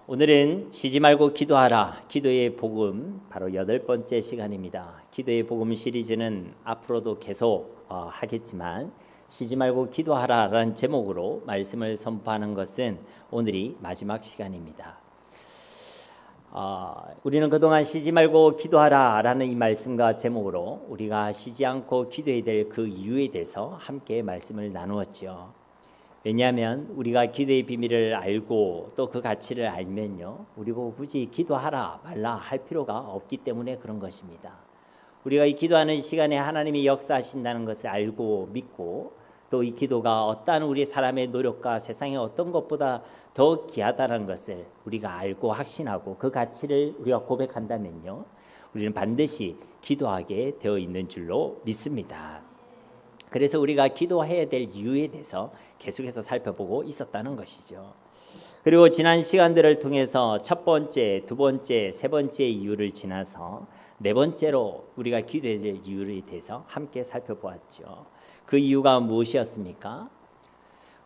오늘은 쉬지 말고 기도하라 기도의 복음 바로 8번째 시간입니다. 기도의 복음 시리즈는 앞으로도 계속 하겠지만 쉬지 말고 기도하라 라는 제목으로 말씀을 선포하는 것은 오늘이 마지막 시간입니다. 우리는 그동안 쉬지 말고 기도하라 라는 이 말씀과 제목으로 우리가 쉬지 않고 기도해야 될 그 이유에 대해서 함께 말씀을 나누었죠. 왜냐하면 우리가 기도의 비밀을 알고 또 그 가치를 알면요, 우리 보고 굳이 기도하라 말라 할 필요가 없기 때문에 그런 것입니다. 우리가 이 기도하는 시간에 하나님이 역사하신다는 것을 알고 믿고 또 이 기도가 어떠한 우리 사람의 노력과 세상의 어떤 것보다 더 귀하다는 것을 우리가 알고 확신하고 그 가치를 우리가 고백한다면요, 우리는 반드시 기도하게 되어 있는 줄로 믿습니다. 그래서 우리가 기도해야 될 이유에 대해서 계속해서 살펴보고 있었다는 것이죠. 그리고 지난 시간들을 통해서 첫 번째, 두 번째, 세 번째 이유를 지나서 네 번째로 우리가 기도해야 될 이유에 대해서 함께 살펴보았죠. 그 이유가 무엇이었습니까?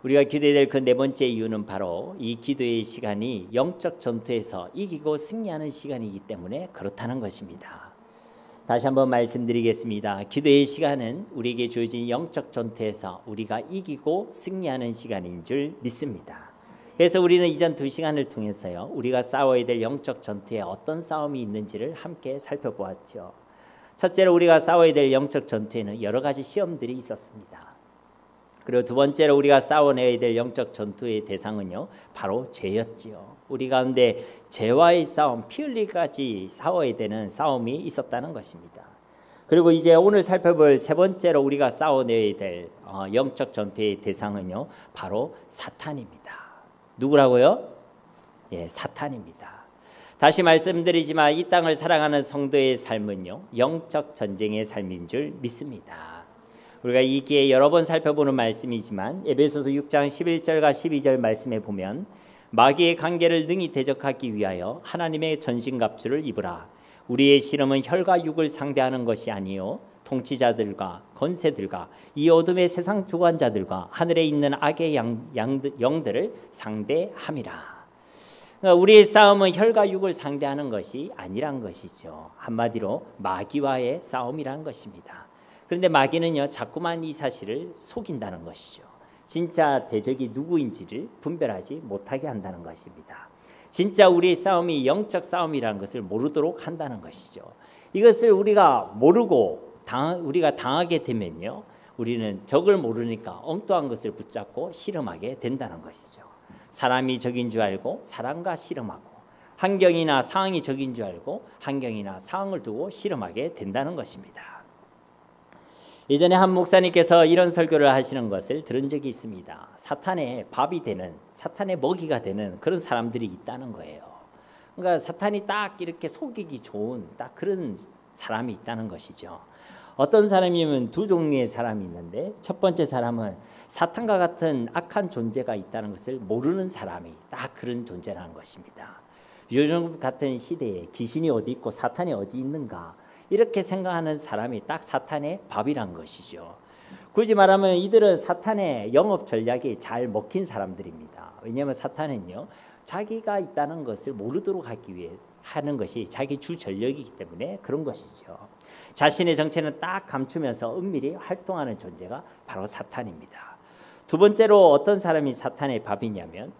우리가 기도해야 될 그 네 번째 이유는 바로 이 기도의 시간이 영적 전투에서 이기고 승리하는 시간이기 때문에 그렇다는 것입니다. 다시 한번 말씀드리겠습니다. 기도의 시간은 우리에게 주어진 영적 전투에서 우리가 이기고 승리하는 시간인 줄 믿습니다. 그래서 우리는 이전 2시간을 통해서요, 우리가 싸워야 될 영적 전투에 어떤 싸움이 있는지를 함께 살펴보았죠. 첫째로 우리가 싸워야 될 영적 전투에는 여러 가지 시험들이 있었습니다. 그리고 두 번째로 우리가 싸워내야 될 영적 전투의 대상은요, 바로 죄였지요. 우리 가운데 죄와의 싸움, 피 흘리기까지 싸워야 되는 싸움이 있었다는 것입니다. 그리고 이제 오늘 살펴볼 세 번째로 우리가 싸워내야 될 영적 전투의 대상은요, 바로 사탄입니다. 누구라고요? 예, 사탄입니다. 다시 말씀드리지만 이 땅을 살아가는 성도의 삶은요, 영적 전쟁의 삶인 줄 믿습니다. 우리가 이 기회에 여러 번 살펴보는 말씀이지만 에베소서 6장 11절과 12절 말씀에 보면 마귀의 관계를 능히 대적하기 위하여 하나님의 전신갑주를 입으라. 우리의 씨름은 혈과 육을 상대하는 것이 아니요 통치자들과 권세들과 이 어둠의 세상 주관자들과 하늘에 있는 악의 영들을 상대함이라. 그러니까 우리의 싸움은 혈과 육을 상대하는 것이 아니란 것이죠. 한마디로 마귀와의 싸움이란 것입니다. 그런데 마귀는요, 자꾸만 이 사실을 속인다는 것이죠. 진짜 대적이 누구인지를 분별하지 못하게 한다는 것입니다. 진짜 우리의 싸움이 영적 싸움이라는 것을 모르도록 한다는 것이죠. 이것을 우리가 모르고 우리가 당하게 되면요, 우리는 적을 모르니까 엉뚱한 것을 붙잡고 씨름하게 된다는 것이죠. 사람이 적인 줄 알고 사람과 씨름하고, 환경이나 상황이 적인 줄 알고 환경이나 상황을 두고 씨름하게 된다는 것입니다. 예전에 한 목사님께서 이런 설교를 하시는 것을 들은 적이 있습니다. 사탄의 밥이 되는, 사탄의 먹이가 되는 그런 사람들이 있다는 거예요. 그러니까 사탄이 딱 이렇게 속이기 좋은 딱 그런 사람이 있다는 것이죠. 어떤 사람이면 두 종류의 사람이 있는데, 첫 번째 사람은 사탄과 같은 악한 존재가 있다는 것을 모르는 사람이 딱 그런 존재라는 것입니다. 요즘 같은 시대에 귀신이 어디 있고 사탄이 어디 있는가, 이렇게 생각하는 사람이 딱 사탄의 밥이란 것이죠. 굳이 말하면 이들은 사탄의 영업 전략이 잘 먹힌 사람들입니다. 왜냐하면 사탄은요, 자기가 있다는 것을 모르도록 하기 위해 하는 것이 자기 주 전략이기 때문에 그런 것이죠. 자신의 정체는 딱 감추면서 은밀히 활동하는 존재가 바로 사탄입니다. 두 번째로 어떤 사람이 사탄의 밥이냐면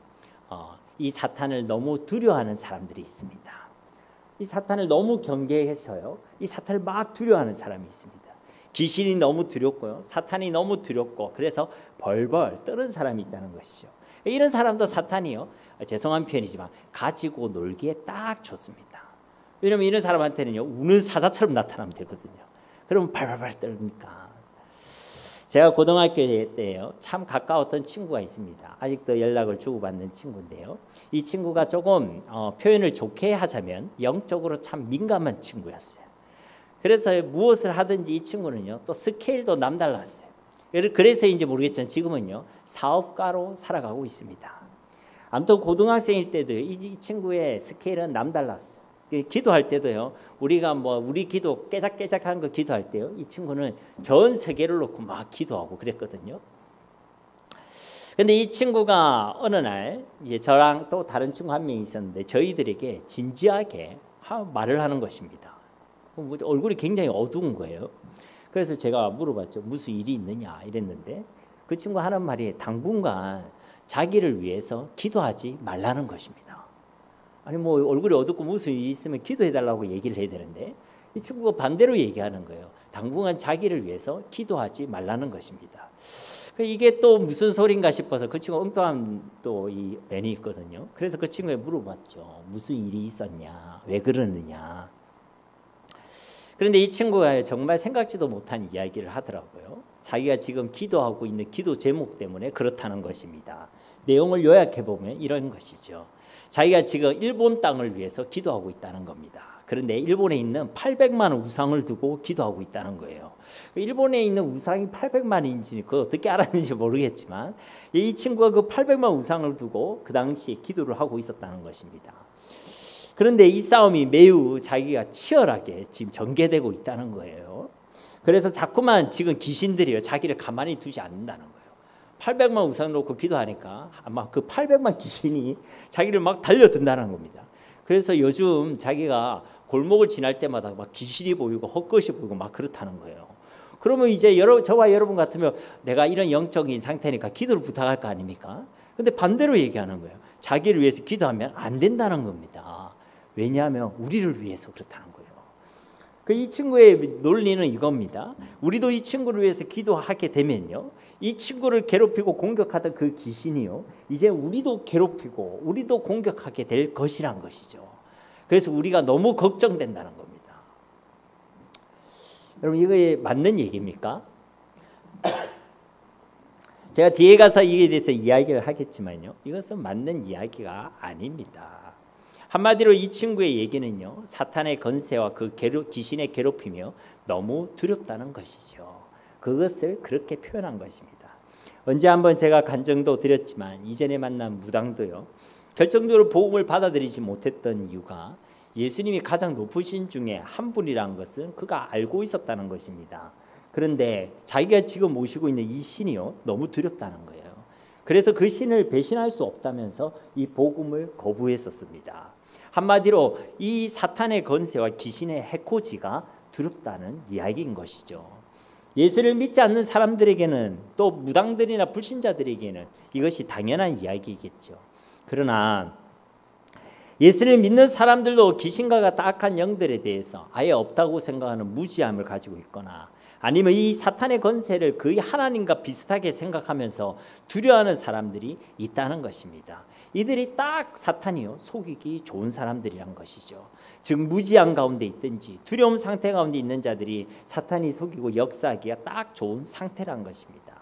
이 사탄을 너무 두려워하는 사람들이 있습니다. 이 사탄을 너무 경계해서요, 이 사탄을 막 두려워하는 사람이 있습니다. 귀신이 너무 두렵고요, 사탄이 너무 두렵고, 그래서 벌벌 떠는 사람이 있다는 것이죠. 이런 사람도 사탄이요, 죄송한 표현이지만 가지고 놀기에 딱 좋습니다. 왜냐하면 이런 사람한테는요, 우는 사자처럼 나타나면 되거든요. 그러면 발발발 떨니까. 제가 고등학교 때요, 참 가까웠던 친구가 있습니다. 아직도 연락을 주고받는 친구인데요, 이 친구가 조금 표현을 좋게 하자면 영적으로 참 민감한 친구였어요. 그래서 무엇을 하든지 이 친구는요, 또 스케일도 남달랐어요. 그래서인지 모르겠지만 지금은요, 사업가로 살아가고 있습니다. 아무튼 고등학생일 때도 이 친구의 스케일은 남달랐어요. 기도할 때도요, 우리가 우리 기도 깨작깨작한 거 기도할 때요, 이 친구는 전 세계를 놓고 막 기도하고 그랬거든요. 근데 이 친구가 어느 날 이제 저랑 또 다른 친구 한 명 있었는데 저희들에게 진지하게 말을 하는 것입니다. 얼굴이 굉장히 어두운 거예요. 그래서 제가 물어봤죠. 무슨 일이 있느냐 이랬는데 그 친구 하는 말이 당분간 자기를 위해서 기도하지 말라는 것입니다. 아니 뭐 얼굴이 어둡고 무슨 일이 있으면 기도해달라고 얘기를 해야 되는데 이 친구가 반대로 얘기하는 거예요. 당분간 자기를 위해서 기도하지 말라는 것입니다. 이게 또 무슨 소린가 싶어서 그 친구가 엉뚱한 또 이 면이 있거든요. 그래서 그 친구에 물어봤죠. 무슨 일이 있었냐, 왜 그러느냐. 그런데 이 친구가 정말 생각지도 못한 이야기를 하더라고요. 자기가 지금 기도하고 있는 기도 제목 때문에 그렇다는 것입니다. 내용을 요약해 보면 이런 것이죠. 자기가 지금 일본 땅을 위해서 기도하고 있다는 겁니다. 그런데 일본에 있는 800만 우상을 두고 기도하고 있다는 거예요. 일본에 있는 우상이 800만인지 그거 어떻게 알았는지 모르겠지만 이 친구가 그 800만 우상을 두고 그 당시에 기도를 하고 있었다는 것입니다. 그런데 이 싸움이 매우 자기가 치열하게 지금 전개되고 있다는 거예요. 그래서 자꾸만 지금 귀신들이요 자기를 가만히 두지 않는다는 거예요. 800만 우상 놓고 기도하니까 아마 그 800만 귀신이 자기를 막 달려든다는 겁니다. 그래서 요즘 자기가 골목을 지날 때마다 막 귀신이 보이고 헛것이 보이고 막 그렇다는 거예요. 그러면 이제 저와 여러분 같으면 내가 이런 영적인 상태니까 기도를 부탁할 거 아닙니까? 근데 반대로 얘기하는 거예요. 자기를 위해서 기도하면 안 된다는 겁니다. 왜냐하면 우리를 위해서 그렇다는 거예요. 이 친구의 논리는 이겁니다. 우리도 이 친구를 위해서 기도하게 되면요, 이 친구를 괴롭히고 공격하던 그 귀신이요, 이제 우리도 괴롭히고 우리도 공격하게 될 것이란 것이죠. 그래서 우리가 너무 걱정된다는 겁니다. 여러분 이거에 맞는 얘기입니까? 제가 뒤에 가서 이에 대해서 이야기를 하겠지만요, 이것은 맞는 이야기가 아닙니다. 한마디로 이 친구의 얘기는요, 사탄의 건세와 그 귀신의 괴롭힘이요 너무 두렵다는 것이죠. 그것을 그렇게 표현한 것입니다. 언제 한번 제가 간증도 드렸지만 이전에 만난 무당도요, 결정적으로 복음을 받아들이지 못했던 이유가 예수님이 가장 높으신 중에 한 분이라는 것은 그가 알고 있었다는 것입니다. 그런데 자기가 지금 모시고 있는 이 신이요 너무 두렵다는 거예요. 그래서 그 신을 배신할 수 없다면서 이 복음을 거부했었습니다. 한마디로 이 사탄의 건세와 귀신의 해코지가 두렵다는 이야기인 것이죠. 예수를 믿지 않는 사람들에게는, 또 무당들이나 불신자들에게는 이것이 당연한 이야기이겠죠. 그러나 예수를 믿는 사람들도 귀신과 같은 악한 영들에 대해서 아예 없다고 생각하는 무지함을 가지고 있거나, 아니면 이 사탄의 건세를 거의 하나님과 비슷하게 생각하면서 두려워하는 사람들이 있다는 것입니다. 이들이 딱 사탄이요 속이기 좋은 사람들이란 것이죠. 즉 무지함 가운데 있든지 두려움 상태 가운데 있는 자들이 사탄이 속이고 역사하기가 딱 좋은 상태란 것입니다.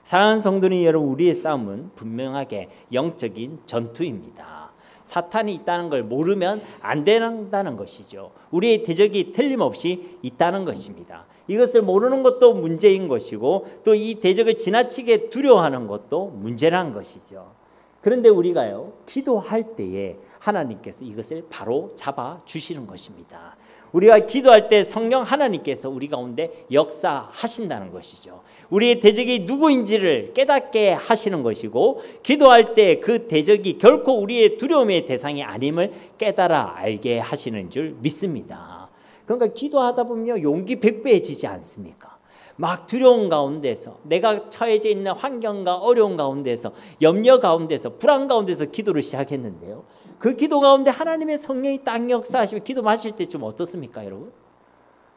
사랑하는 성도님 여러분, 우리의 싸움은 분명하게 영적인 전투입니다. 사탄이 있다는 걸 모르면 안 된다는 것이죠. 우리의 대적이 틀림없이 있다는 것입니다. 이것을 모르는 것도 문제인 것이고, 또 이 대적을 지나치게 두려워하는 것도 문제라는 것이죠. 그런데 우리가요 기도할 때에 하나님께서 이것을 바로 잡아 주시는 것입니다. 우리가 기도할 때 성령 하나님께서 우리 가운데 역사하신다는 것이죠. 우리의 대적이 누구인지를 깨닫게 하시는 것이고, 기도할 때 그 대적이 결코 우리의 두려움의 대상이 아님을 깨달아 알게 하시는 줄 믿습니다. 그러니까 기도하다 보면 용기 100배해지지 않습니까? 막 두려운 가운데서, 내가 처해져 있는 환경과 어려운 가운데서, 염려 가운데서, 불안 가운데서 기도를 시작했는데요, 그 기도 가운데 하나님의 성령이 딱 역사하시면 기도 마실 때 좀 어떻습니까 여러분?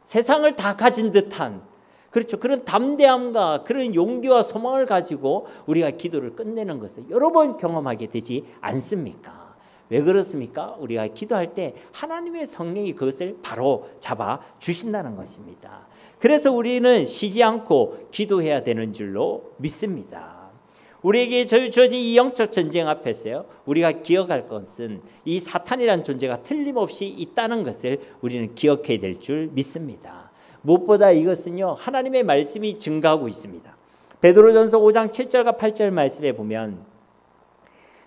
세상을 다 가진 듯한, 그렇죠, 그런 담대함과 그런 용기와 소망을 가지고 우리가 기도를 끝내는 것을 여러 번 경험하게 되지 않습니까? 왜 그렇습니까? 우리가 기도할 때 하나님의 성령이 그것을 바로 잡아 주신다는 것입니다. 그래서 우리는 쉬지 않고 기도해야 되는 줄로 믿습니다. 우리에게 주어진 이 영적 전쟁 앞에서요, 우리가 기억할 것은 이 사탄이라는 존재가 틀림없이 있다는 것을 우리는 기억해야 될 줄 믿습니다. 무엇보다 이것은요 하나님의 말씀이 증가하고 있습니다. 베드로전서 5장 7절과 8절 말씀에 보면,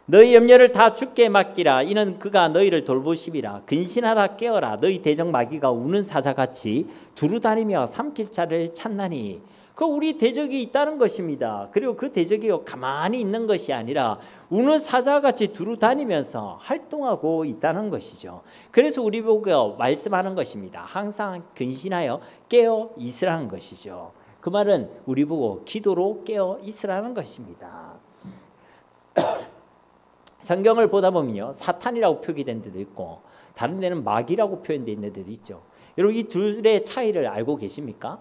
너희 염려를 다 주께 맡기라. 이는 그가 너희를 돌보심이라. 근신하라, 깨어라. 너희 대적 마귀가 우는 사자같이 두루다니며 삼킬 자를 찾나니. 그 우리 대적이 있다는 것입니다. 그리고 그 대적이 가만히 있는 것이 아니라 우는 사자같이 두루 다니면서 활동하고 있다는 것이죠. 그래서 우리 보고 말씀하는 것입니다. 항상 근신하여 깨어 있으라는 것이죠. 그 말은 우리 보고 기도로 깨어 있으라는 것입니다. 성경을 보다 보면요, 사탄이라고 표기된 데도 있고 다른 데는 마귀라고 표현되어 있는 데도 있죠. 여러분 이 둘의 차이를 알고 계십니까?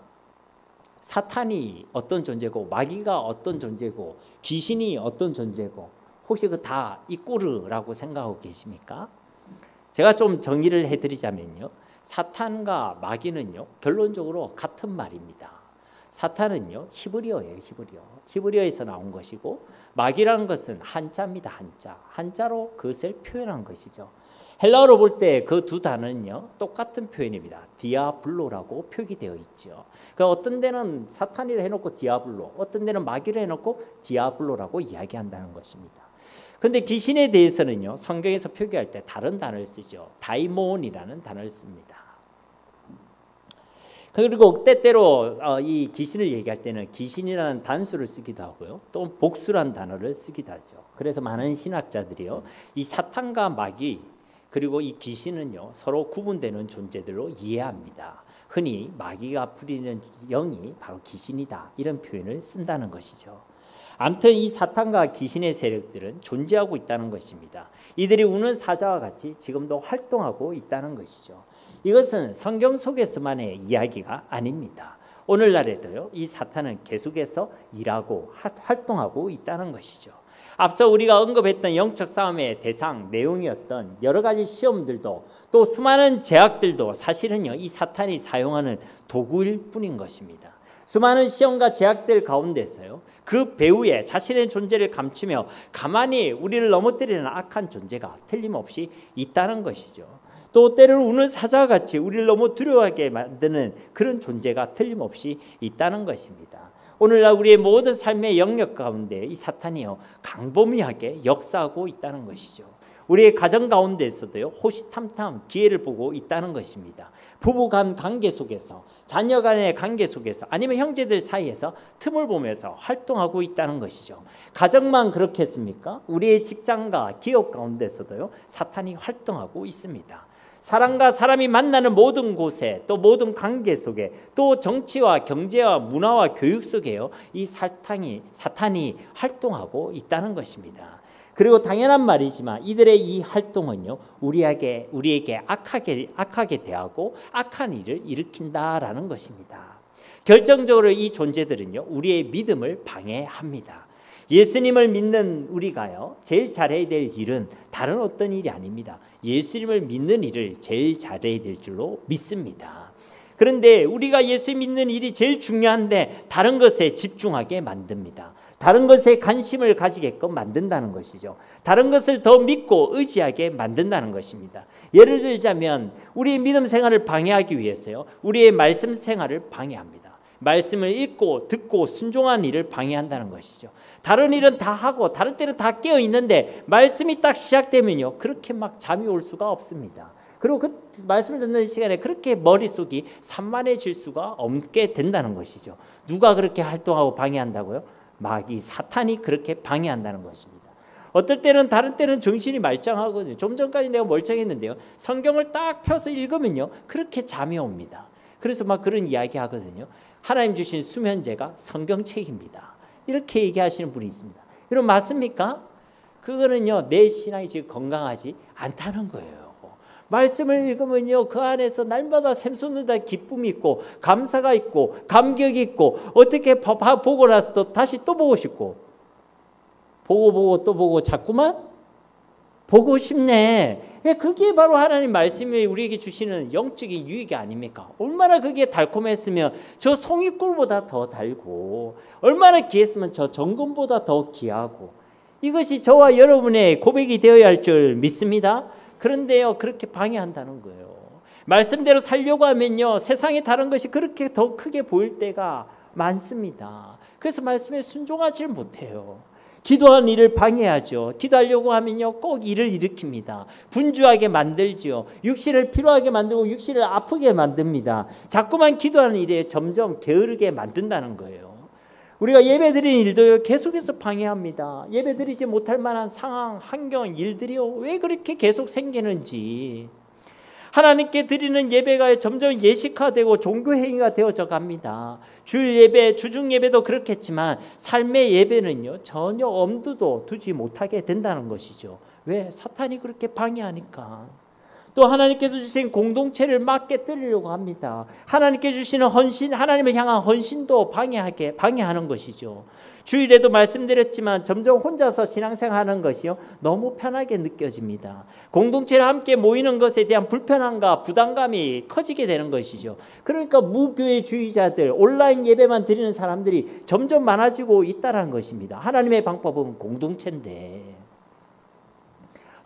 사탄이 어떤 존재고 마귀가 어떤 존재고 귀신이 어떤 존재고 혹시 그 다 이꼬르라고 생각하고 계십니까? 제가 좀 정의를 해드리자면요, 사탄과 마귀는요 결론적으로 같은 말입니다. 사탄은요 히브리어예요. 히브리어에서 나온 것이고 마귀라는 것은 한자입니다. 한자로 그것을 표현한 것이죠. 헬라어로 볼 때 그 두 단어는요 똑같은 표현입니다. 디아블로라고 표기되어 있죠. 그 어떤 데는 사탄이라 해놓고 디아블로, 어떤 데는 마귀를 해놓고 디아블로라고 이야기한다는 것입니다. 그런데 귀신에 대해서는요 성경에서 표기할 때 다른 단어를 쓰죠. 다이몬이라는 단어를 씁니다. 그리고 때때로 이 귀신을 얘기할 때는 귀신이라는 단수를 쓰기도 하고요, 또 복수라는 단어를 쓰기도 하죠. 그래서 많은 신학자들이요 이 사탄과 마귀 그리고 이 귀신은요 서로 구분되는 존재들로 이해합니다. 흔히 마귀가 부리는 영이 바로 귀신이다, 이런 표현을 쓴다는 것이죠. 아무튼 이 사탄과 귀신의 세력들은 존재하고 있다는 것입니다. 이들이 우는 사자와 같이 지금도 활동하고 있다는 것이죠. 이것은 성경 속에서만의 이야기가 아닙니다. 오늘날에도요 이 사탄은 계속해서 일하고 활동하고 있다는 것이죠. 앞서 우리가 언급했던 영적 싸움의 대상 내용이었던 여러 가지 시험들도 또 수많은 제약들도 사실은요 이 사탄이 사용하는 도구일 뿐인 것입니다. 수많은 시험과 제약들 가운데서요 그 배후에 자신의 존재를 감추며 가만히 우리를 넘어뜨리는 악한 존재가 틀림없이 있다는 것이죠. 또 때로는 우는 사자같이 우리를 너무 두려워하게 만드는 그런 존재가 틀림없이 있다는 것입니다. 오늘날 우리의 모든 삶의 영역 가운데 이 사탄이요 강범위하게 역사하고 있다는 것이죠. 우리의 가정 가운데에서도요 호시탐탐 기회를 보고 있다는 것입니다. 부부 간 관계 속에서, 자녀 간의 관계 속에서, 아니면 형제들 사이에서 틈을 보면서 활동하고 있다는 것이죠. 가정만 그렇겠습니까? 우리의 직장과 기업 가운데서도요 사탄이 활동하고 있습니다. 사람과 사람이 만나는 모든 곳에, 또 모든 관계 속에, 또 정치와 경제와 문화와 교육 속에요 이 사탄이 활동하고 있다는 것입니다. 그리고 당연한 말이지만 이들의 이 활동은요 우리에게 악하게 대하고 악한 일을 일으킨다라는 것입니다. 결정적으로 이 존재들은요 우리의 믿음을 방해합니다. 예수님을 믿는 우리가요 제일 잘해야 될 일은 다른 어떤 일이 아닙니다. 예수님을 믿는 일을 제일 잘해야 될 줄로 믿습니다. 그런데 우리가 예수 믿는 일이 제일 중요한데 다른 것에 집중하게 만듭니다. 다른 것에 관심을 가지게끔 만든다는 것이죠. 다른 것을 더 믿고 의지하게 만든다는 것입니다. 예를 들자면 우리의 믿음 생활을 방해하기 위해서요 우리의 말씀 생활을 방해합니다. 말씀을 읽고 듣고 순종한 일을 방해한다는 것이죠. 다른 일은 다 하고 다른 때는 다 깨어 있는데 말씀이 딱 시작되면요 그렇게 막 잠이 올 수가 없습니다. 그리고 그 말씀을 듣는 시간에 그렇게 머릿속이 산만해질 수가 없게 된다는 것이죠. 누가 그렇게 활동하고 방해한다고요? 마귀 사탄이 그렇게 방해한다는 것입니다. 어떨 때는 다른 때는 정신이 말짱하거든요. 좀 전까지 내가 멀쩡했는데요 성경을 딱 펴서 읽으면요 그렇게 잠이 옵니다. 그래서 막 그런 이야기 하거든요. 하나님 주신 수면제가 성경책입니다. 이렇게 얘기하시는 분이 있습니다. 여러분 맞습니까? 그거는요 내 신앙이 지금 건강하지 않다는 거예요. 말씀을 읽으면요 그 안에서 날마다 샘솟는다 기쁨이 있고 감사가 있고 감격이 있고 어떻게 보고 나서 다시 또 보고 싶고 보고 또 보고 자꾸만 보고 싶네. 그게 바로 하나님 말씀이 우리에게 주시는 영적인 유익이 아닙니까? 얼마나 그게 달콤했으면 저 송이꿀보다 더 달고 얼마나 귀했으면 저 정금보다 더 귀하고 이것이 저와 여러분의 고백이 되어야 할 줄 믿습니다. 그런데요 그렇게 방해한다는 거예요. 말씀대로 살려고 하면요 세상에 다른 것이 그렇게 더 크게 보일 때가 많습니다. 그래서 말씀에 순종하지 못해요. 기도하는 일을 방해하죠. 기도하려고 하면요 꼭 일을 일으킵니다. 분주하게 만들죠. 육신을 피로하게 만들고 육신을 아프게 만듭니다. 자꾸만 기도하는 일에 점점 게으르게 만든다는 거예요. 우리가 예배드리는 일도요 계속해서 방해합니다. 예배드리지 못할 만한 상황, 환경, 일들이요 왜 그렇게 계속 생기는지. 하나님께 드리는 예배가 점점 예식화되고 종교행위가 되어져 갑니다. 주일 예배, 주중 예배도 그렇겠지만 삶의 예배는요 전혀 엄두도 두지 못하게 된다는 것이죠. 왜? 사탄이 그렇게 방해하니까. 또 하나님께서 주신 공동체를 막 깨뜨리려고 합니다. 하나님께 주시는 헌신, 하나님을 향한 헌신도 방해하는 것이죠. 주일에도 말씀드렸지만 점점 혼자서 신앙생활하는 것이요 너무 편하게 느껴집니다. 공동체를 함께 모이는 것에 대한 불편함과 부담감이 커지게 되는 것이죠. 그러니까 무교회주의자들, 온라인 예배만 드리는 사람들이 점점 많아지고 있다는 것입니다. 하나님의 방법은 공동체인데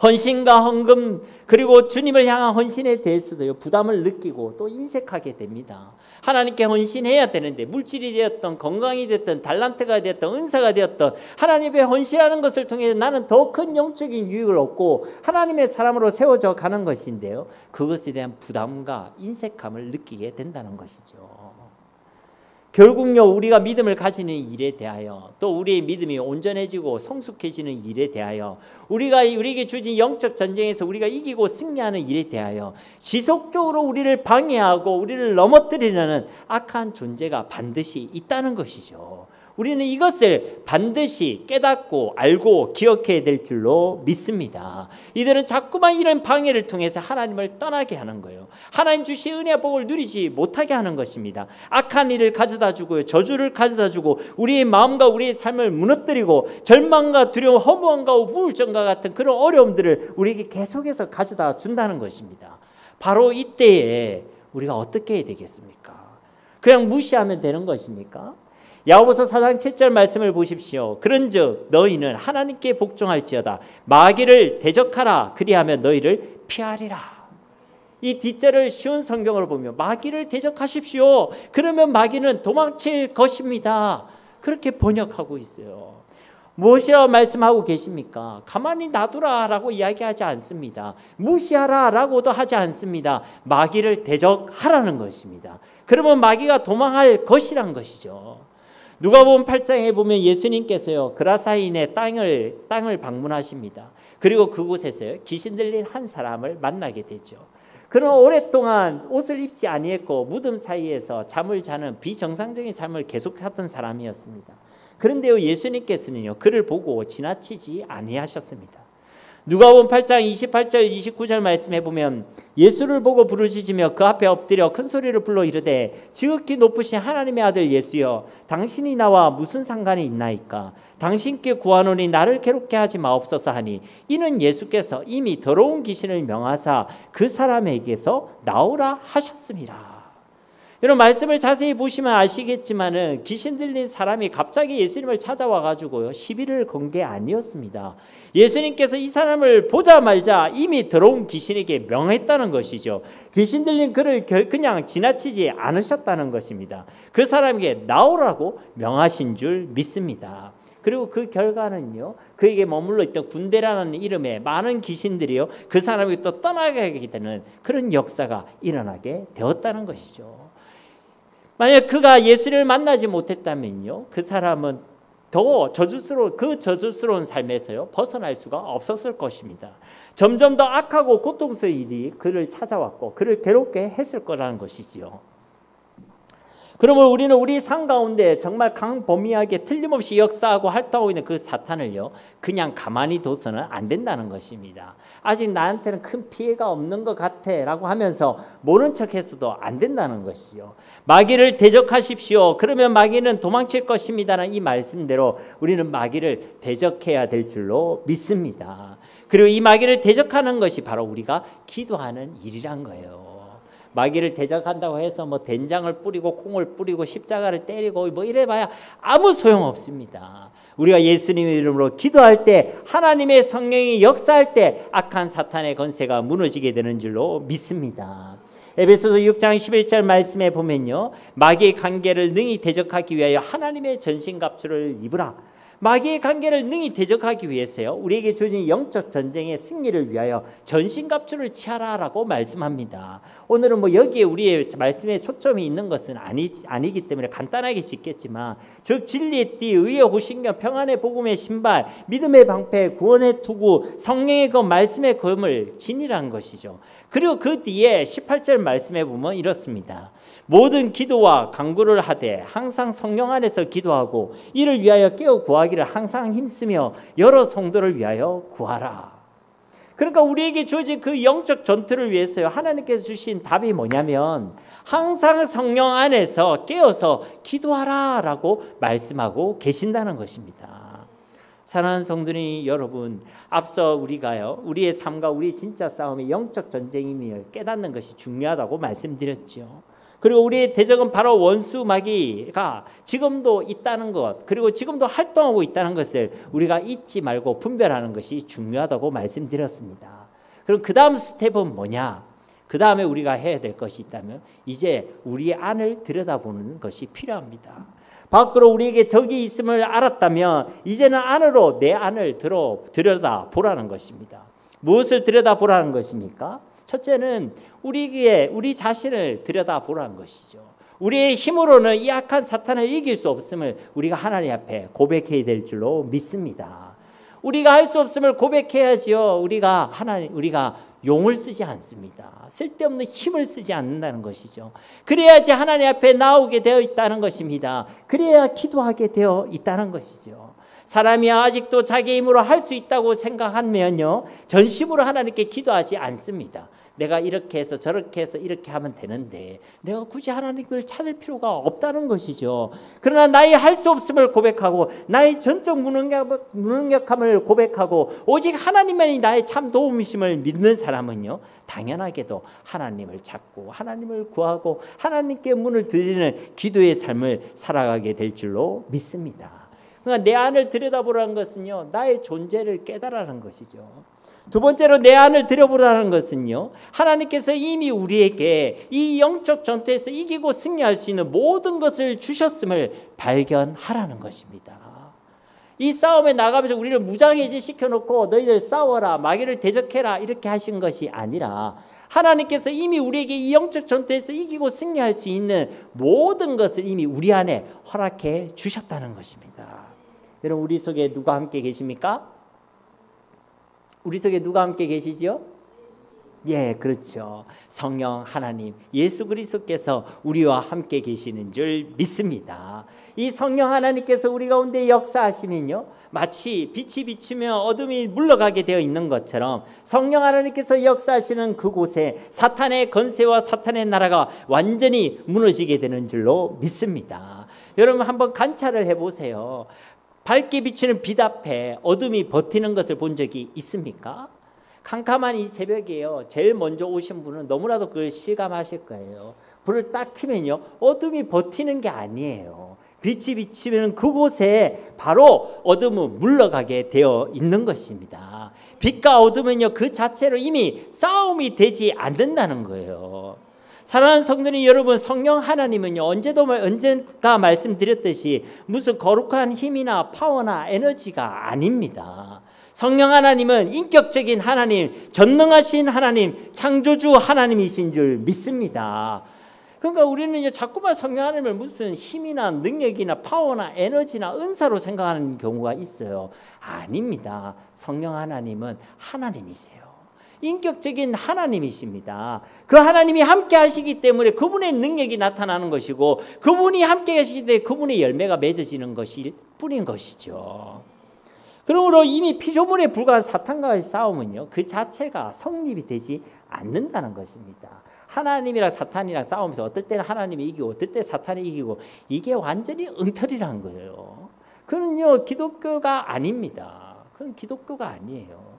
헌신과 헌금 그리고 주님을 향한 헌신에 대해서도요 부담을 느끼고 또 인색하게 됩니다. 하나님께 헌신해야 되는데 물질이 되었던 건강이 되었던 달란트가 되었던 은사가 되었던 하나님의 헌신하는 것을 통해 나는 더 큰 영적인 유익을 얻고 하나님의 사람으로 세워져 가는 것인데요 그것에 대한 부담과 인색함을 느끼게 된다는 것이죠. 결국요 우리가 믿음을 가지는 일에 대하여 또 우리의 믿음이 온전해지고 성숙해지는 일에 대하여 우리에게 주어진 영적 전쟁에서 우리가 이기고 승리하는 일에 대하여 지속적으로 우리를 방해하고 우리를 넘어뜨리려는 악한 존재가 반드시 있다는 것이죠. 우리는 이것을 반드시 깨닫고 알고 기억해야 될 줄로 믿습니다. 이들은 자꾸만 이런 방해를 통해서 하나님을 떠나게 하는 거예요. 하나님 주신 은혜와 복을 누리지 못하게 하는 것입니다. 악한 일을 가져다 주고요. 저주를 가져다 주고 우리의 마음과 우리의 삶을 무너뜨리고 절망과 두려움, 허무함과 우울증과 같은 그런 어려움들을 우리에게 계속해서 가져다 준다는 것입니다. 바로 이때에 우리가 어떻게 해야 되겠습니까? 그냥 무시하면 되는 것입니까? 야고보서 4장 7절 말씀을 보십시오. 그런즉 너희는 하나님께 복종할지어다 마귀를 대적하라 그리하면 너희를 피하리라. 이 뒷절을 쉬운 성경으로 보면 마귀를 대적하십시오. 그러면 마귀는 도망칠 것입니다. 그렇게 번역하고 있어요. 무엇이라고 말씀하고 계십니까? 가만히 놔두라 라고 이야기하지 않습니다. 무시하라 라고도 하지 않습니다. 마귀를 대적하라는 것입니다. 그러면 마귀가 도망할 것이란 것이죠. 누가복음 8장에 보면 예수님께서요 그라사인의 땅을 방문하십니다. 그리고 그곳에서요 귀신 들린 한 사람을 만나게 되죠. 그는 오랫동안 옷을 입지 아니했고 무덤 사이에서 잠을 자는 비정상적인 삶을 계속하던 사람이었습니다. 그런데요 예수님께서는요 그를 보고 지나치지 아니하셨습니다. 누가복음 8장 28절 29절 말씀해 보면 예수를 보고 부르짖으며 그 앞에 엎드려 큰 소리를 불러 이르되 지극히 높으신 하나님의 아들 예수여 당신이 나와 무슨 상관이 있나이까? 당신께 구하노니 나를 괴롭게 하지 마옵소서 하니 이는 예수께서 이미 더러운 귀신을 명하사 그 사람에게서 나오라 하셨습니다. 이런 말씀을 자세히 보시면 아시겠지만은 귀신 들린 사람이 갑자기 예수님을 찾아와 가지고요 시비를 건 게 아니었습니다. 예수님께서 이 사람을 보자마자 이미 더러운 귀신에게 명했다는 것이죠. 귀신 들린 그를 그냥 지나치지 않으셨다는 것입니다. 그 사람에게 나오라고 명하신 줄 믿습니다. 그리고 그 결과는요 그에게 머물러 있던 군대라는 이름의 많은 귀신들이요 그 사람이 또 떠나가게 되는 그런 역사가 일어나게 되었다는 것이죠. 만약 그가 예수를 만나지 못했다면요 그 사람은 더 저주스러운 삶에서요 벗어날 수가 없었을 것입니다. 점점 더 악하고 고통스러운 일이 그를 찾아왔고 그를 괴롭게 했을 거라는 것이지요. 그러면 우리는 우리 삶 가운데 정말 강범위하게 틀림없이 역사하고 활동하고 있는 그 사탄을요 그냥 가만히 둬서는 안 된다는 것입니다. 아직 나한테는 큰 피해가 없는 것 같아 라고 하면서 모른 척해서도 안 된다는 것이죠. 마귀를 대적하십시오. 그러면 마귀는 도망칠 것입니다라는 이 말씀대로 우리는 마귀를 대적해야 될 줄로 믿습니다. 그리고 이 마귀를 대적하는 것이 바로 우리가 기도하는 일이란 거예요. 마귀를 대적한다고 해서 뭐 된장을 뿌리고 콩을 뿌리고 십자가를 때리고 뭐 이래봐야 아무 소용없습니다. 우리가 예수님의 이름으로 기도할 때 하나님의 성령이 역사할 때 악한 사탄의 권세가 무너지게 되는 줄로 믿습니다. 에베소서 6장 11절 말씀에 보면요 마귀의 관계를 능히 대적하기 위하여 하나님의 전신갑주를 입으라. 마귀의 관계를 능히 대적하기 위해서요, 우리에게 주어진 영적 전쟁의 승리를 위하여 전신갑주를 취하라라고 말씀합니다. 오늘은 뭐 여기에 우리의 말씀에 초점이 있는 것은 아니기 때문에 간단하게 짚겠지만, 즉 진리의 띠, 의의 호신경, 평안의 복음의 신발, 믿음의 방패, 구원의 투구, 성령의 검, 말씀의 검을 지니라는 것이죠. 그리고 그 뒤에 18절 말씀에 보면 이렇습니다. 모든 기도와 간구를 하되 항상 성령 안에서 기도하고 이를 위하여 깨어 구하기를 항상 힘쓰며 여러 성도를 위하여 구하라. 그러니까 우리에게 주어진 그 영적 전투를 위해서요, 하나님께서 주신 답이 뭐냐면 항상 성령 안에서 깨어서 기도하라 라고 말씀하고 계신다는 것입니다. 사랑하는 성도님 여러분, 앞서 우리가요, 우리의 삶과 우리의 진짜 싸움이 영적 전쟁임을 깨닫는 것이 중요하다고 말씀드렸죠. 그리고 우리의 대적은 바로 원수 마귀가 지금도 있다는 것, 그리고 지금도 활동하고 있다는 것을 우리가 잊지 말고 분별하는 것이 중요하다고 말씀드렸습니다. 그럼 그 다음 스텝은 뭐냐? 그 다음에 우리가 해야 될 것이 있다면 이제 우리의 안을 들여다보는 것이 필요합니다. 밖으로 우리에게 적이 있음을 알았다면 이제는 안으로 내 안을 들여다보라는 것입니다. 무엇을 들여다보라는 것입니까? 첫째는 우리 자신을 들여다보라는 것이죠. 우리의 힘으로는 이 악한 사탄을 이길 수 없음을 우리가 하나님 앞에 고백해야 될 줄로 믿습니다. 우리가 할 수 없음을 고백해야지요. 우리가 용을 쓰지 않습니다. 쓸데없는 힘을 쓰지 않는다는 것이죠. 그래야지 하나님 앞에 나오게 되어 있다는 것입니다. 그래야 기도하게 되어 있다는 것이죠. 사람이 아직도 자기 힘으로 할 수 있다고 생각하면요, 전심으로 하나님께 기도하지 않습니다. 내가 이렇게 해서 저렇게 해서 이렇게 하면 되는데 내가 굳이 하나님을 찾을 필요가 없다는 것이죠. 그러나 나의 할 수 없음을 고백하고 나의 전적 무능력함을 고백하고 오직 하나님만이 나의 참 도움이심을 믿는 사람은요, 당연하게도 하나님을 찾고 하나님을 구하고 하나님께 문을 드리는 기도의 삶을 살아가게 될 줄로 믿습니다. 그러니까 내 안을 들여다보라는 것은요, 나의 존재를 깨달으라는 것이죠. 두 번째로 내 안을 들여보라는 것은요, 하나님께서 이미 우리에게 이 영적 전투에서 이기고 승리할 수 있는 모든 것을 주셨음을 발견하라는 것입니다. 이 싸움에 나가면서 우리를 무장해제 시켜놓고 너희들 싸워라, 마귀를 대적해라 이렇게 하신 것이 아니라 하나님께서 이미 우리에게 이 영적 전투에서 이기고 승리할 수 있는 모든 것을 이미 우리 안에 허락해 주셨다는 것입니다. 여러분, 우리 속에 누가 함께 계십니까? 우리 속에 누가 함께 계시죠? 예, 그렇죠. 성령 하나님 예수 그리스도께서 우리와 함께 계시는 줄 믿습니다. 이 성령 하나님께서 우리 가운데 역사하시면요, 마치 빛이 비추며 어둠이 물러가게 되어 있는 것처럼 성령 하나님께서 역사하시는 그곳에 사탄의 권세와 사탄의 나라가 완전히 무너지게 되는 줄로 믿습니다. 여러분, 한번 관찰을 해보세요. 밝게 비추는 빛 앞에 어둠이 버티는 것을 본 적이 있습니까? 캄캄한 이 새벽에요, 제일 먼저 오신 분은 너무나도 그걸 실감하실 거예요. 불을 딱 켜면요, 어둠이 버티는 게 아니에요. 빛이 비치면 그곳에 바로 어둠은 물러가게 되어 있는 것입니다. 빛과 어둠은요, 그 자체로 이미 싸움이 되지 않는다는 거예요. 사랑하는 성도님 여러분, 성령 하나님은요, 언젠가 말씀드렸듯이 무슨 거룩한 힘이나 파워나 에너지가 아닙니다. 성령 하나님은 인격적인 하나님, 전능하신 하나님, 창조주 하나님이신 줄 믿습니다. 그러니까 우리는요, 자꾸만 성령 하나님을 무슨 힘이나 능력이나 파워나 에너지나 은사로 생각하는 경우가 있어요. 아닙니다. 성령 하나님은 하나님이세요. 인격적인 하나님이십니다. 그 하나님이 함께 하시기 때문에 그분의 능력이 나타나는 것이고, 그분이 함께 하시기 때문에 그분의 열매가 맺어지는 것일 뿐인 것이죠. 그러므로 이미 피조물에 불과한 사탄과의 싸움은요, 그 자체가 성립이 되지 않는다는 것입니다. 하나님이랑 사탄이랑 싸우면서 어떨 때는 하나님이 이기고 어떨 때 사탄이 이기고, 이게 완전히 엉터리란 거예요. 그는요, 기독교가 아닙니다. 그건 기독교가 아니에요.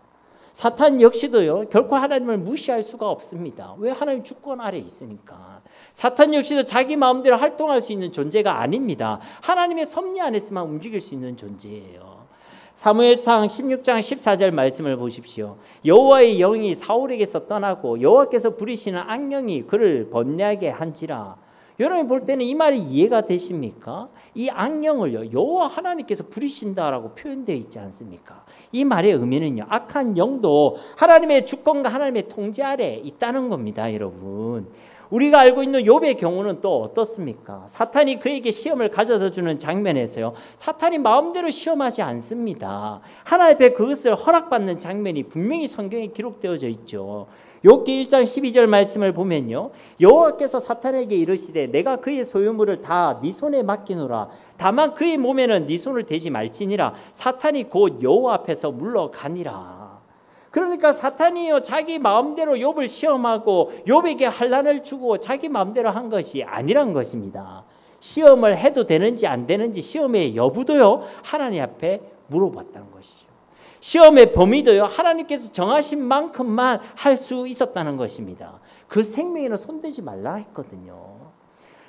사탄 역시도요, 결코 하나님을 무시할 수가 없습니다. 왜? 하나님 주권 아래 있으니까. 사탄 역시도 자기 마음대로 활동할 수 있는 존재가 아닙니다. 하나님의 섭리 안에서만 움직일 수 있는 존재예요. 사무엘상 16장 14절 말씀을 보십시오. 여호와의 영이 사울에게서 떠나고 여호와께서 부리시는 악령이 그를 번뇌하게 한지라. 여러분이 볼 때는 이 말이 이해가 되십니까? 이 악령을요, 여호와 하나님께서 부리신다라고 표현되어 있지 않습니까? 이 말의 의미는요, 악한 영도 하나님의 주권과 하나님의 통제 아래 있다는 겁니다, 여러분. 우리가 알고 있는 욥의 경우는 또 어떻습니까? 사탄이 그에게 시험을 가져다 주는 장면에서요, 사탄이 마음대로 시험하지 않습니다. 하나님 앞에 그것을 허락받는 장면이 분명히 성경에 기록되어져 있죠. 욥기 1장 12절 말씀을 보면요, 여호와께서 사탄에게 이르시되 내가 그의 소유물을 다 네 손에 맡기노라. 다만 그의 몸에는 네 손을 대지 말지니라. 사탄이 곧 여호와 앞에서 물러가니라. 그러니까 사탄이요, 자기 마음대로 욥을 시험하고 욥에게 환난을 주고 자기 마음대로 한 것이 아니란 것입니다. 시험을 해도 되는지 안 되는지 시험의 여부도요, 하나님 앞에 물어봤다는 것이죠. 시험의 범위도요, 하나님께서 정하신 만큼만 할 수 있었다는 것입니다. 그 생명에는 손대지 말라 했거든요.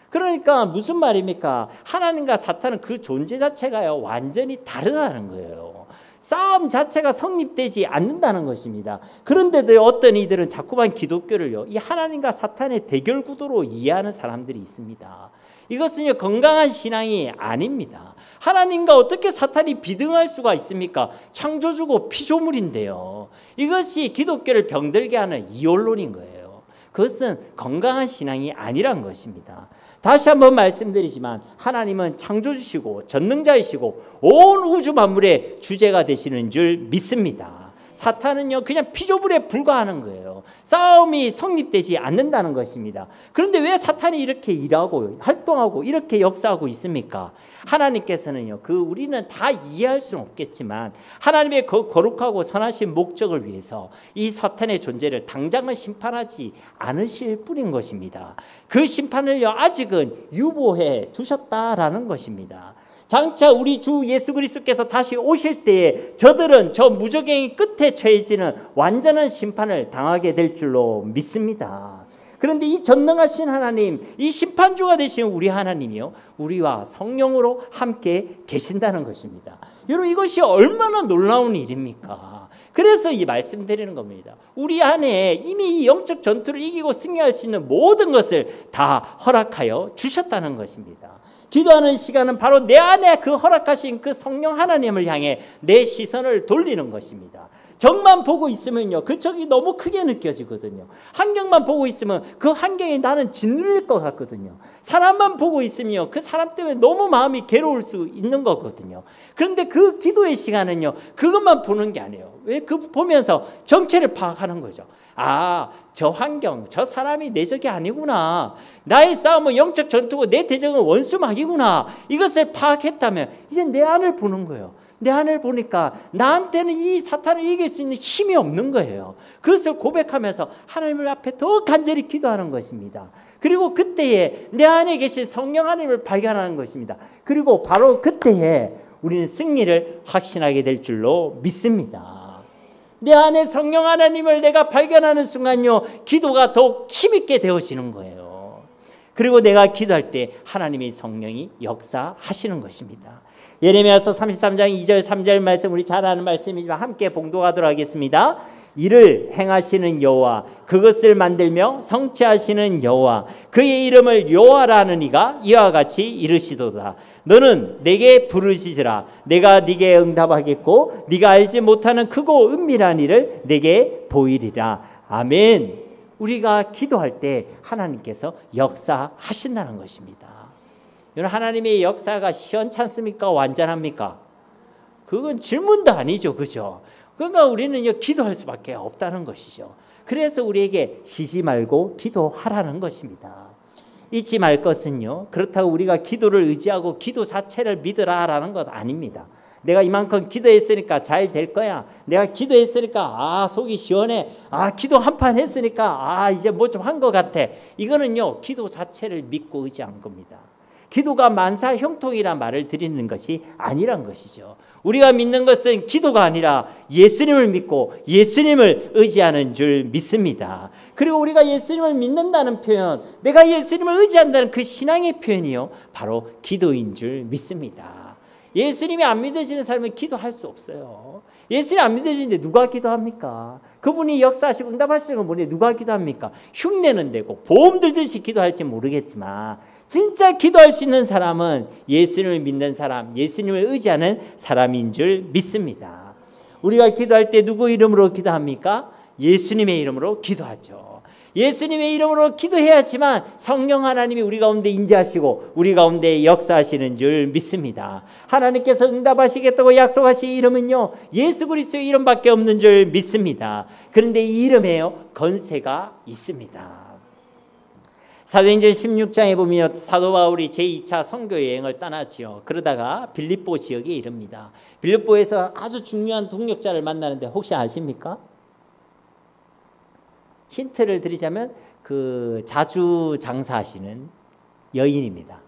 그러니까 무슨 말입니까? 하나님과 사탄은 그 존재 자체가요, 완전히 다르다는 거예요. 싸움 자체가 성립되지 않는다는 것입니다. 그런데도 어떤 이들은 자꾸만 기독교를요, 이 하나님과 사탄의 대결 구도로 이해하는 사람들이 있습니다. 이것은요, 건강한 신앙이 아닙니다. 하나님과 어떻게 사탄이 비등할 수가 있습니까? 창조주고 피조물인데요. 이것이 기독교를 병들게 하는 이원론인 거예요. 그것은 건강한 신앙이 아니란 것입니다. 다시 한번 말씀드리지만 하나님은 창조주시고 전능자이시고 온 우주 만물의 주제가 되시는 줄 믿습니다. 사탄은요, 그냥 피조물에 불과하는 거예요. 싸움이 성립되지 않는다는 것입니다. 그런데 왜 사탄이 이렇게 일하고 활동하고 이렇게 역사하고 있습니까? 하나님께서는요, 우리는 다 이해할 수는 없겠지만 하나님의 그 거룩하고 선하신 목적을 위해서 이 사탄의 존재를 당장은 심판하지 않으실 뿐인 것입니다. 그 심판을요, 아직은 유보해 두셨다라는 것입니다. 장차 우리 주 예수 그리스도께서 다시 오실 때에 저들은 저 무저갱이 끝에 처해지는 완전한 심판을 당하게 될 줄로 믿습니다. 그런데 이 전능하신 하나님, 이 심판주가 되신 우리 하나님이요, 우리와 성령으로 함께 계신다는 것입니다. 여러분, 이것이 얼마나 놀라운 일입니까? 그래서 이 말씀드리는 겁니다. 우리 안에 이미 이 영적 전투를 이기고 승리할 수 있는 모든 것을 다 허락하여 주셨다는 것입니다. 기도하는 시간은 바로 내 안에 그 허락하신 그 성령 하나님을 향해 내 시선을 돌리는 것입니다. 적만 보고 있으면요, 그 적이 너무 크게 느껴지거든요. 환경만 보고 있으면 그 환경에 나는 짓눌릴 것 같거든요. 사람만 보고 있으면 그 사람 때문에 너무 마음이 괴로울 수 있는 거거든요. 그런데 그 기도의 시간은요, 그것만 보는 게 아니에요. 왜? 그 보면서 정체를 파악하는 거죠. 아, 저 환경, 저 사람이 내 적이 아니구나. 나의 싸움은 영적 전투고 내 대적은 원수막이구나. 이것을 파악했다면 이제 내 안을 보는 거예요. 내 안을 보니까 나한테는 이 사탄을 이길 수 있는 힘이 없는 거예요. 그것을 고백하면서 하나님 앞에 더 간절히 기도하는 것입니다. 그리고 그때에 내 안에 계신 성령 하나님을 발견하는 것입니다. 그리고 바로 그때에 우리는 승리를 확신하게 될 줄로 믿습니다. 내 안에 성령 하나님을 내가 발견하는 순간요, 기도가 더욱 힘있게 되어지는 거예요. 그리고 내가 기도할 때 하나님의 성령이 역사하시는 것입니다. 예레미야서 33장 2절 3절 말씀, 우리 잘 아는 말씀이지만 함께 봉독하도록 하겠습니다. 이를 행하시는 여호와, 그것을 만들며 성취하시는 여호와, 그의 이름을 여호와라는 이가 이와 같이 이르시도다. 너는 내게 부르짖으라. 내가 네게 응답하겠고 네가 알지 못하는 크고 은밀한 일을 내게 보이리라. 아멘. 우리가 기도할 때 하나님께서 역사하신다는 것입니다. 여러분, 하나님의 역사가 시원찮습니까? 완전합니까? 그건 질문도 아니죠, 그죠? 그러니까 우리는요, 기도할 수밖에 없다는 것이죠. 그래서 우리에게 쉬지 말고 기도하라는 것입니다. 잊지 말 것은요, 그렇다고 우리가 기도를 의지하고 기도 자체를 믿으라라는 것 아닙니다. 내가 이만큼 기도했으니까 잘 될 거야. 내가 기도했으니까 속이 시원해. 기도 한 판 했으니까 이제 뭐 좀 한 것 같아. 이거는요, 기도 자체를 믿고 의지한 겁니다. 기도가 만사 형통이란 말을 드리는 것이 아니란 것이죠. 우리가 믿는 것은 기도가 아니라 예수님을 믿고 예수님을 의지하는 줄 믿습니다. 그리고 우리가 예수님을 믿는다는 표현, 내가 예수님을 의지한다는 그 신앙의 표현이요, 바로 기도인 줄 믿습니다. 예수님이 안 믿어지는 사람은 기도할 수 없어요. 예수님 안 믿어지는데 누가 기도합니까? 그분이 역사하시고 응답하시는 건 뭐냐? 누가 기도합니까? 흉내는 되고 보험 들듯이 기도할지 모르겠지만 진짜 기도할 수 있는 사람은 예수님을 믿는 사람, 예수님을 의지하는 사람인 줄 믿습니다. 우리가 기도할 때 누구 이름으로 기도합니까? 예수님의 이름으로 기도하죠. 예수님의 이름으로 기도해야지만 성령 하나님이 우리 가운데 임재하시고 우리 가운데 역사하시는 줄 믿습니다. 하나님께서 응답하시겠다고 약속하신 이름은요, 예수 그리스도의 이름밖에 없는 줄 믿습니다. 그런데 이 이름에요, 건세가 있습니다. 사도행전 16장에 보면 사도 바울이 제2차 선교 여행을 떠났지요. 그러다가 빌립보 지역에 이릅니다. 빌립보에서 아주 중요한 동역자를 만나는데 혹시 아십니까? 힌트를 드리자면 그 자주 장사하시는 여인입니다.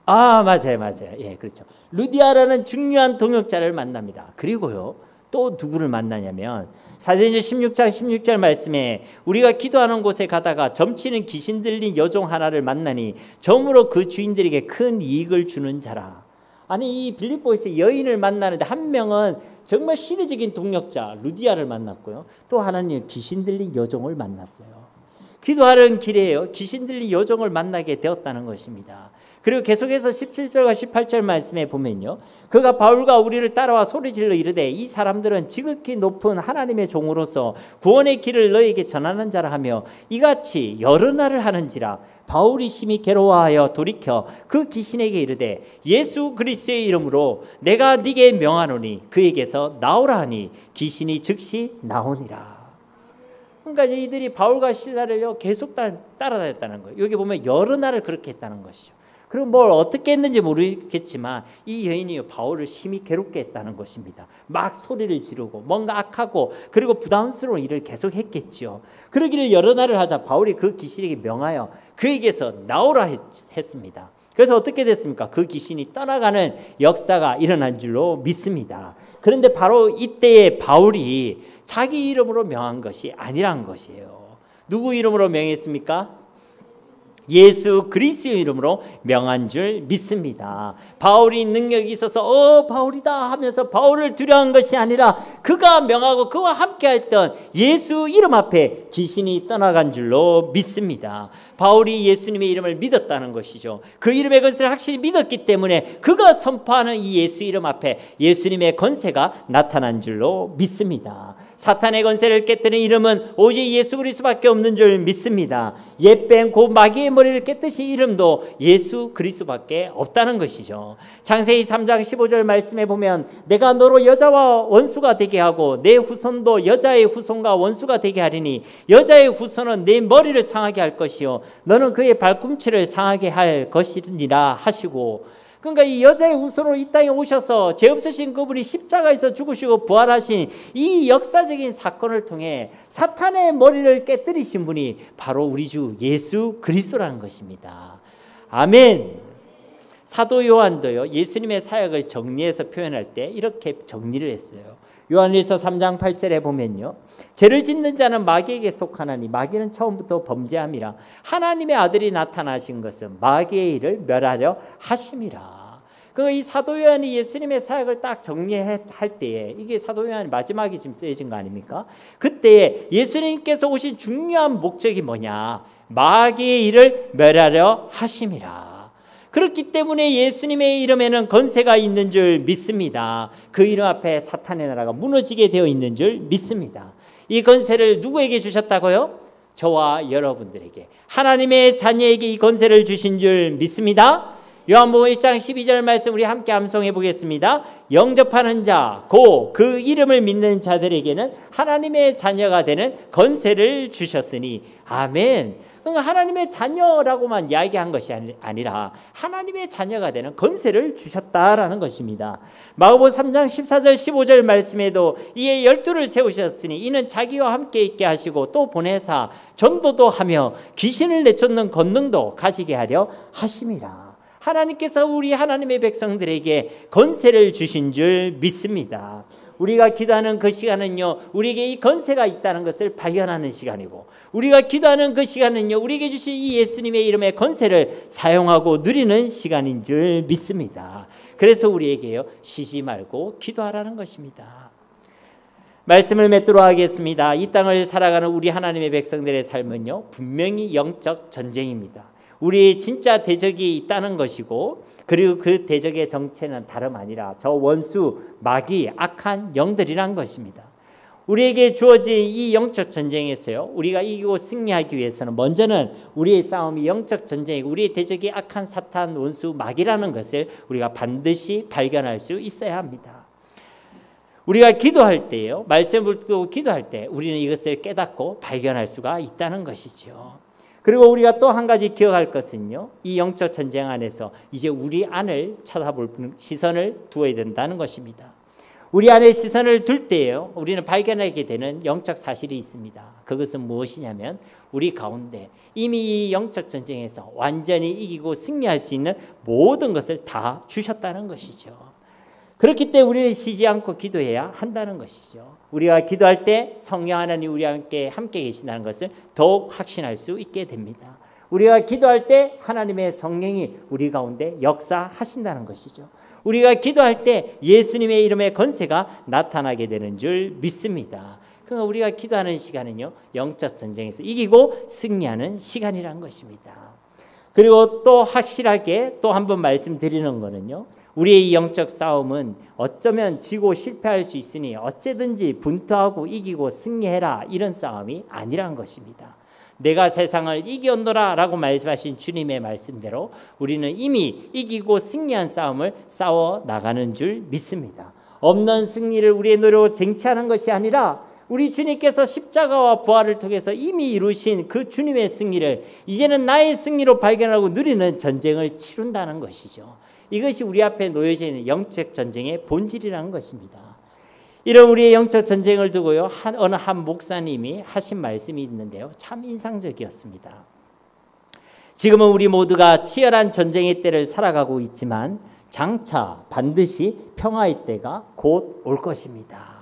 맞아요. 예, 그렇죠. 루디아라는 중요한 동역자를 만납니다. 그리고요, 또 누구를 만나냐면 사도행전 16장 16절 말씀에 우리가 기도하는 곳에 가다가 점치는 귀신 들린 여종 하나를 만나니 점으로 그 주인들에게 큰 이익을 주는 자라. 아니, 이 빌립보에서 여인을 만나는데 한 명은 정말 시대적인 동역자 루디아를 만났고요, 또 하나는 귀신 들린 여종을 만났어요. 기도하는 길에요, 귀신 들린 여종을 만나게 되었다는 것입니다. 그리고 계속해서 17절과 18절 말씀에 보면요, 그가 바울과 우리를 따라와 소리질러 이르되 이 사람들은 지극히 높은 하나님의 종으로서 구원의 길을 너에게 전하는 자라 하며 이같이 여러 날을 하는지라. 바울이 심히 괴로워하여 돌이켜 그 귀신에게 이르되 예수 그리스도의 이름으로 내가 네게 명하노니 그에게서 나오라 하니 귀신이 즉시 나오니라. 그러니까 이들이 바울과 실라를요 계속 따라다녔다는 거예요. 여기 보면 여러 날을 그렇게 했다는 것이죠. 그리고 뭘 어떻게 했는지 모르겠지만 이 여인이 바울을 심히 괴롭게 했다는 것입니다. 막 소리를 지르고 뭔가 악하고 그리고 부담스러운 일을 계속 했겠죠. 그러기를 여러 날을 하자 바울이 그 귀신에게 명하여 그에게서 나오라 했습니다. 그래서 어떻게 됐습니까? 그 귀신이 떠나가는 역사가 일어난 줄로 믿습니다. 그런데 바로 이때에 바울이 자기 이름으로 명한 것이 아니란 것이에요. 누구 이름으로 명했습니까? 예수 그리스도의 이름으로 명한 줄 믿습니다. 바울이 능력이 있어서 바울이다 하면서 바울을 두려워한 것이 아니라 그가 명하고 그와 함께 했던 예수 이름 앞에 귀신이 떠나간 줄로 믿습니다. 바울이 예수님의 이름을 믿었다는 것이죠. 그 이름의 건세를 확실히 믿었기 때문에 그가 선포하는 이 예수 이름 앞에 예수님의 건세가 나타난 줄로 믿습니다. 사탄의 건세를 깨뜨린 이름은 오직 예수 그리스도밖에 없는 줄 믿습니다. 옛뱀 곧 마귀의 머리를 깨뜨린 이름도 예수 그리스도밖에 없다는 것이죠. 창세기 3장 15절 말씀에 보면 내가 너로 여자와 원수가 되게 하고 내 후손도 여자의 후손과 원수가 되게 하리니 여자의 후손은 내 머리를 상하게 할 것이요 너는 그의 발꿈치를 상하게 할 것이니라 하시고, 그러니까 이 여자의 후손으로 이 땅에 오셔서 죄 없으신 그분이 십자가에서 죽으시고 부활하신 이 역사적인 사건을 통해 사탄의 머리를 깨뜨리신 분이 바로 우리 주 예수 그리스도라는 것입니다. 아멘. 사도 요한도요 예수님의 사역을 정리해서 표현할 때 이렇게 정리를 했어요. 요한일서 3장 8절에 보면요, 죄를 짓는 자는 마귀에게 속하나니 마귀는 처음부터 범죄함이라. 하나님의 아들이 나타나신 것은 마귀의 일을 멸하려 하심이라. 이 사도 요한이 예수님의 사역을 딱 정리할 때에, 이게 사도 요한이 마지막에 지금 쓰여진 거 아닙니까? 그때에 예수님께서 오신 중요한 목적이 뭐냐? 마귀의 일을 멸하려 하심이라. 그렇기 때문에 예수님의 이름에는 건세가 있는 줄 믿습니다. 그 이름 앞에 사탄의 나라가 무너지게 되어 있는 줄 믿습니다. 이 건세를 누구에게 주셨다고요? 저와 여러분들에게, 하나님의 자녀에게 이 건세를 주신 줄 믿습니다. 요한복음 1장 12절 말씀 우리 함께 암송해 보겠습니다. 영접하는 자, 고 그 이름을 믿는 자들에게는 하나님의 자녀가 되는 건세를 주셨으니 아멘. 그러니까 하나님의 자녀라고만 이야기한 것이 아니라 하나님의 자녀가 되는 건세를 주셨다라는 것입니다. 마가복음 3장 14절 15절 말씀에도 이에 12를 세우셨으니 이는 자기와 함께 있게 하시고 또 보내사 전도도 하며 귀신을 내쫓는 권능도 가지게 하려 하심이라. 하나님께서 우리 하나님의 백성들에게 건세를 주신 줄 믿습니다. 우리가 기도하는 그 시간은요, 우리에게 이 건세가 있다는 것을 발견하는 시간이고, 우리가 기도하는 그 시간은요, 우리에게 주신 이 예수님의 이름의 건세를 사용하고 누리는 시간인 줄 믿습니다. 그래서 우리에게요, 쉬지 말고 기도하라는 것입니다. 말씀을 맺도록 하겠습니다. 이 땅을 살아가는 우리 하나님의 백성들의 삶은요, 분명히 영적 전쟁입니다. 우리의 진짜 대적이 있다는 것이고, 그리고 그 대적의 정체는 다름 아니라 저 원수, 마귀, 악한 영들이란 것입니다. 우리에게 주어진 이 영적 전쟁에서요, 우리가 이기고 승리하기 위해서는 먼저는 우리의 싸움이 영적 전쟁이고 우리의 대적이 악한 사탄, 원수, 마귀라는 것을 우리가 반드시 발견할 수 있어야 합니다. 우리가 기도할 때요, 말씀을 듣고 기도할 때 우리는 이것을 깨닫고 발견할 수가 있다는 것이죠. 그리고 우리가 또 한 가지 기억할 것은요, 이 영적 전쟁 안에서 이제 우리 안을 쳐다볼 시선을 두어야 된다는 것입니다. 우리 안에 시선을 둘 때요, 우리는 발견하게 되는 영적 사실이 있습니다. 그것은 무엇이냐면 우리 가운데 이미 이 영적 전쟁에서 완전히 이기고 승리할 수 있는 모든 것을 다 주셨다는 것이죠. 그렇기 때문에 우리는 쉬지 않고 기도해야 한다는 것이죠. 우리가 기도할 때 성령 하나님 우리와 함께 계신다는 것을 더욱 확신할 수 있게 됩니다. 우리가 기도할 때 하나님의 성령이 우리 가운데 역사하신다는 것이죠. 우리가 기도할 때 예수님의 이름의 권세가 나타나게 되는 줄 믿습니다. 그러니까 우리가 기도하는 시간은요, 영적 전쟁에서 이기고 승리하는 시간이라는 것입니다. 그리고 또 확실하게 또 한 번 말씀드리는 거는요, 우리의 이 영적 싸움은 어쩌면 지고 실패할 수 있으니 어째든지 분투하고 이기고 승리해라, 이런 싸움이 아니란 것입니다. 내가 세상을 이겼노라 라고 말씀하신 주님의 말씀대로 우리는 이미 이기고 승리한 싸움을 싸워 나가는 줄 믿습니다. 없는 승리를 우리의 노력으로 쟁취하는 것이 아니라 우리 주님께서 십자가와 부활을 통해서 이미 이루신 그 주님의 승리를 이제는 나의 승리로 발견하고 누리는 전쟁을 치룬다는 것이죠. 이것이 우리 앞에 놓여져 있는 영적 전쟁의 본질이라는 것입니다. 이런 우리의 영적 전쟁을 두고요, 어느 한 목사님이 하신 말씀이 있는데요, 참 인상적이었습니다. 지금은 우리 모두가 치열한 전쟁의 때를 살아가고 있지만 장차 반드시 평화의 때가 곧 올 것입니다.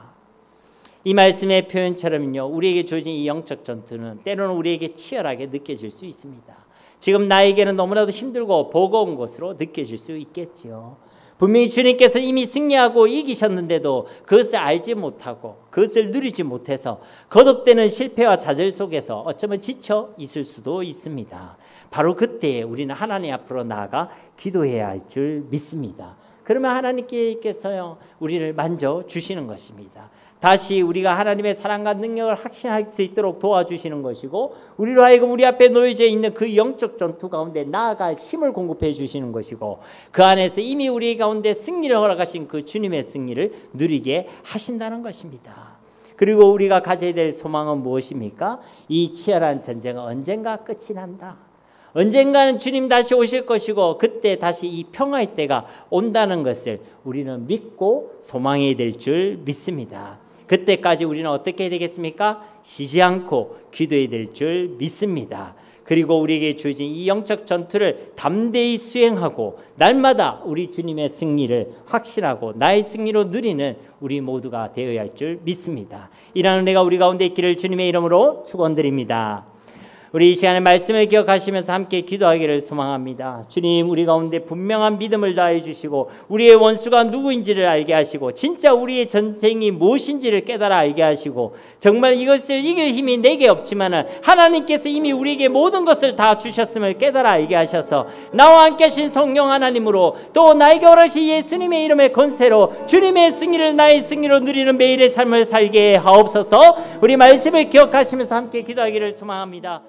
이 말씀의 표현처럼요, 우리에게 주어진 이 영적 전투는 때로는 우리에게 치열하게 느껴질 수 있습니다. 지금 나에게는 너무나도 힘들고 버거운 것으로 느껴질 수 있겠지요. 분명히 주님께서 이미 승리하고 이기셨는데도 그것을 알지 못하고 그것을 누리지 못해서 거듭되는 실패와 좌절 속에서 어쩌면 지쳐 있을 수도 있습니다. 바로 그때 우리는 하나님 앞으로 나아가 기도해야 할 줄 믿습니다. 그러면 하나님께서요, 우리를 만져주시는 것입니다. 다시 우리가 하나님의 사랑과 능력을 확신할 수 있도록 도와주시는 것이고, 우리로 하여금 우리 앞에 놓여져 있는 그 영적 전투 가운데 나아갈 힘을 공급해 주시는 것이고, 그 안에서 이미 우리 가운데 승리를 허락하신 그 주님의 승리를 누리게 하신다는 것입니다. 그리고 우리가 가져야 될 소망은 무엇입니까? 이 치열한 전쟁은 언젠가 끝이 난다. 언젠가는 주님 다시 오실 것이고 그때 다시 이 평화의 때가 온다는 것을 우리는 믿고 소망해야 될 줄 믿습니다. 그때까지 우리는 어떻게 해야 되겠습니까? 쉬지 않고 기도해야 될 줄 믿습니다. 그리고 우리에게 주어진 이 영적 전투를 담대히 수행하고 날마다 우리 주님의 승리를 확신하고 나의 승리로 누리는 우리 모두가 되어야 할 줄 믿습니다. 이런 은혜가 우리 가운데 있기를 주님의 이름으로 축원드립니다. 우리 이 시간에 말씀을 기억하시면서 함께 기도하기를 소망합니다. 주님, 우리 가운데 분명한 믿음을 다해 주시고 우리의 원수가 누구인지를 알게 하시고 진짜 우리의 전쟁이 무엇인지를 깨달아 알게 하시고 정말 이것을 이길 힘이 내게 없지만 하나님께서 이미 우리에게 모든 것을 다 주셨음을 깨달아 알게 하셔서 나와 함께 하신 성령 하나님으로 또 나에게 오르신 예수님의 이름의 권세로 주님의 승리를 나의 승리로 누리는 매일의 삶을 살게 하옵소서. 우리 말씀을 기억하시면서 함께 기도하기를 소망합니다.